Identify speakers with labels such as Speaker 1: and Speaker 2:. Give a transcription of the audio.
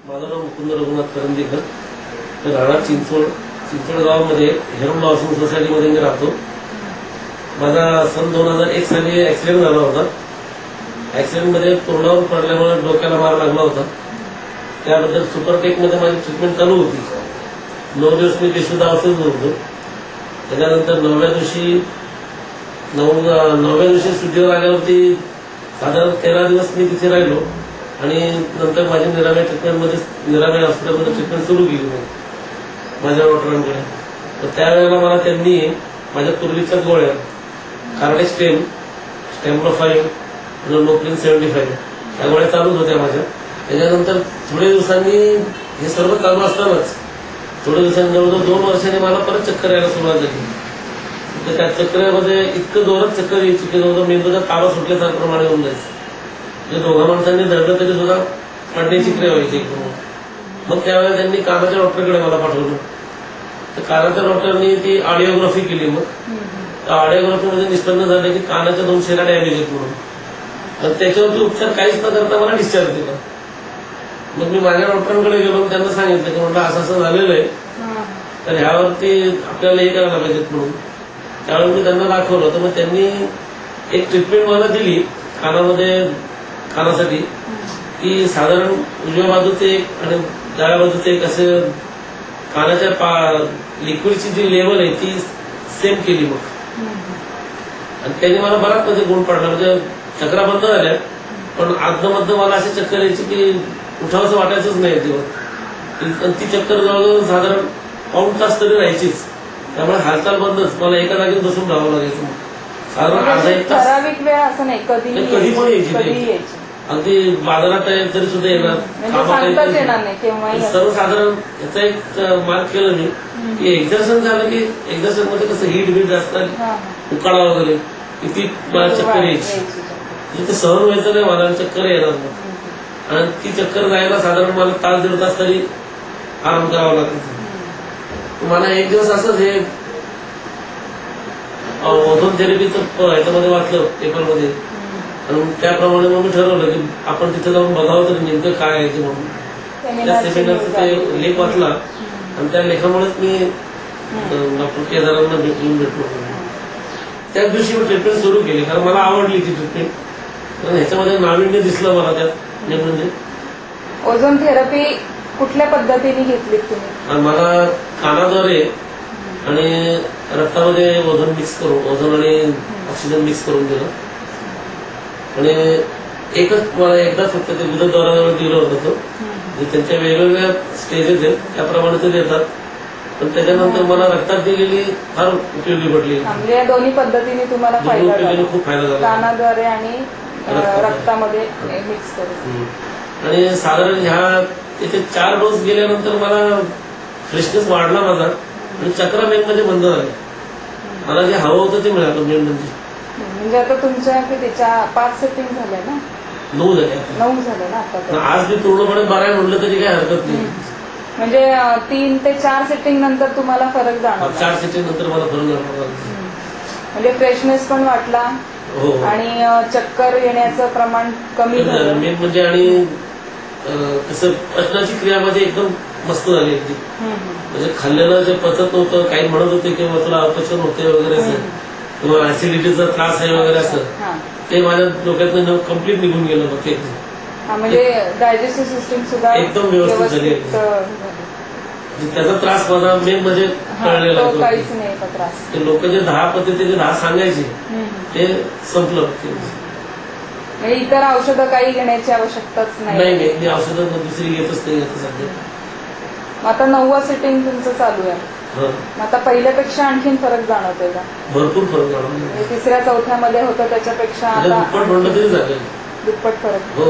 Speaker 1: माझं नाव मुकुंद रघुनाथ करंदीकर. राहणार चिंचवड गावामध्ये हेरम हाऊसिंग सोसायटीमध्ये मी राहतो. माझा सन 2001 साली ऍक्सिडेंट झाला होता. ऍक्सिडेंटमध्ये तोंडावर पडल्यामुळे डोक्याला मार लागला होता. त्याबद्दल सुपरटेकमध्ये माझी ट्रीटमेंट चालू होती. 9 दिवस मी बेशुद्ध अवस्थेत होतो. त्याच्यानंतर 9व्या दिवशी सुट्टीवर आल्यावरती साधारण 13 दिवस मी तिथे राहिलो आणि नंतर माझी निरामय हॉस्पिटलमध्ये ट्रीटमेंट सुरू केली माझ्या डॉक्टरांकडे. तर त्यावेळेला मला त्यांनी माझ्या पूर्वीच्या गोळ्या कार्डिक स्टेम्प्रोफाईल लोप्रिन 75 या गोळ्या चालूच होत्या माझ्या. त्याच्यानंतर थोड्या दिवसांनी हे सर्व चालू असतानाच थोड्या दिवसांनी जवळजवळ 2 वर्षांनी मला परत चक्कर यायला सुरुवात झाली. तर त्या चक्करमध्ये इतकं जोरात चक्कर यायची की जवळजवळ मेंदूचा ताबा सुटल्यासारखं प्रमाणे होऊन जायचं. म्हणजे दोघा माणसांनी धडलं तरी सुद्धा पडण्याची क्रिया व्हायची. मग त्यावेळेला त्यांनी कानाच्या डॉक्टरकडे मला पाठवलं. तर कानाच्या डॉक्टरनी ती ऑडिओग्राफी केली. मग त्या ऑडिओग्राफीमध्ये निष्पन्न झालं की कानाच्या 2 शेला डॅमेज आहेत म्हणून. तर त्याच्यावरती उपचार काहीच न करता मला डिस्चार्ज दिला. मग मी माझ्या डॉक्टरांकडे गेलो आणि त्यांना सांगितलं की म्हटलं असं असं झालेलं आहे, तर ह्यावरती आपल्याला हे करायला पाहिजेत म्हणून. त्यावेळी मी त्यांना दाखवलं. तर मग त्यांनी एक ट्रीटमेंट मला दिली कानासाठी की साधारण उजव्या बाजूचे एक आणि डाव्या बाजूचे एक असे कानाच्या लिक्विडची जी लेवल आहे ती सेम केली. मग आणि त्यांनी मला बराच म्हणजे गुण पडला. म्हणजे चक्रा बंद झाल्या, पण आजमधनं मला अशी चक्कर यायची की उठावंसं वाटायचंच नाही तेव्हा. ती चक्कर जवळजवळ साधारण पाऊण तास तरी राहायचीच. त्यामुळे हालचाल बंदच. मला एका जागेत बसून राहावं लागायचं. साधारण अर्धा एक तास.
Speaker 2: ठराविक वेळ असं नाही,
Speaker 1: कधी पण यायची. अगदी बाजारात तरी सुद्धा येणार, सर्वसाधारण. याचा एक मार्क केलं मी की एक्झर्शन झालं की एक्झर्शन मध्ये कसं हीट बीट जास्त उकाळा वगैरे किती चक्कर यायची. ते सहन व्हायचं नाही मला, चक्कर येणार. आणि ती चक्कर जायला साधारण मला तास 1.5 तास तरी आराम करावा लागतो. मला एक दिवस असंच हे ओझोन थेरपीचं ह्याच्यामध्ये वाचलं पेपरमध्ये. आणि त्याप्रमाणे मग मी ठरवलं की आपण तिथे जाऊन बघावं तरी नेमकं काय आहे ते म्हणून. त्या सेमिनारचा ते लेख वाचला आणि त्या लेखामुळेच मी डॉक्टर केदारांना भेटलो. त्याच दिवशी मी ट्रीटमेंट सुरू केली, कारण मला आवडली ती ट्रीटमेंट. कारण ह्याच्यामध्ये नाविन्य दिसलं मला त्यात. म्हणजे
Speaker 2: ओझोन थेरपी कुठल्या पद्धतीने घेतली तुम्ही?
Speaker 1: मला कानाद्वारे आणि रक्तामध्ये ओझोन मिक्स करून, ओझोन आणि ऑक्सिजन मिक्स करून दिलं. आणि एकच मला एकदा फक्त ते गुदद्वारावर दिलं होतं. त्यांच्या वेगवेगळ्या स्टेजेस आहेत त्याप्रमाणे ते देतात. पण त्याच्यानंतर मला रक्तात दिलेली फार उपयोगी पडली.
Speaker 2: म्हणजे दोन्ही पद्धतीने तुम्हाला
Speaker 1: खूप फायदा झाला,
Speaker 2: कानाद्वारे आणि रक्तामध्ये मिक्स करून.
Speaker 1: आणि साधारण ह्या तिथे 4 डोस गेल्यानंतर मला फ्रेशनेस वाढला माझा आणि चक्रा मेन म्हणजे बंद झाली. मला जे हवं होतं ते मिळालं मेन
Speaker 2: म्हणजे आता तुमच्या कितीच्या 5 सेटिंग झाल्या ना?
Speaker 1: 9 झाल्या.
Speaker 2: 9 झाल्या ना आता.
Speaker 1: आज मी पूर्णपणे 12 म्हटलं तरी काही हरकत नाही.
Speaker 2: म्हणजे 3 ते 4 सेटिंग नंतर तुम्हाला फरक जाणवला?
Speaker 1: 4 सेटिंग नंतर मला फरक जाणवला.
Speaker 2: म्हणजे फ्रेशनेस पण वाटला.
Speaker 1: हो.
Speaker 2: आणि चक्कर येण्याचं प्रमाण कमी झालं
Speaker 1: मेन म्हणजे. आणि कसं पचनाची क्रियामध्ये एकदम मस्त झाली अगदी. म्हणजे खाल्लेलं जे पचत नव्हतं, काही म्हणत होते किंवा तुला अपचन होते वगैरे असं, किंवा ऍसिडिटीचा त्रास आहे वगैरे असं, ते माझ्या डोक्यातनं कम्प्लीट निघून गेलं. मग ते
Speaker 2: म्हणजे डायजेस्टिव्ह सिस्टीम सुद्धा
Speaker 1: एकदम व्यवस्थित झाली. त्याचा त्रास माझा मेन म्हणजे कळलेला
Speaker 2: काहीच नाही त्रास.
Speaker 1: ते लोक जे 10 पद्धतीचे 10 सांगायचे ते संपलं.
Speaker 2: इतर औषधं काही घेण्याची आवश्यकताच
Speaker 1: नाही. मी औषधं दुसरी घेतच नाही आता सध्या.
Speaker 2: आता 9वा सेटिंग तुमचं चालू आहे. आता पहिल्यापेक्षा आणखीन फरक जाणवतोय का?
Speaker 1: भरपूर फरक जाणवतो.
Speaker 2: 3ऱ्या 4थ्या मध्ये होतं त्याच्यापेक्षा
Speaker 1: दुप्पट म्हणलं तरी झालं.
Speaker 2: दुप्पट फरक.
Speaker 1: हो.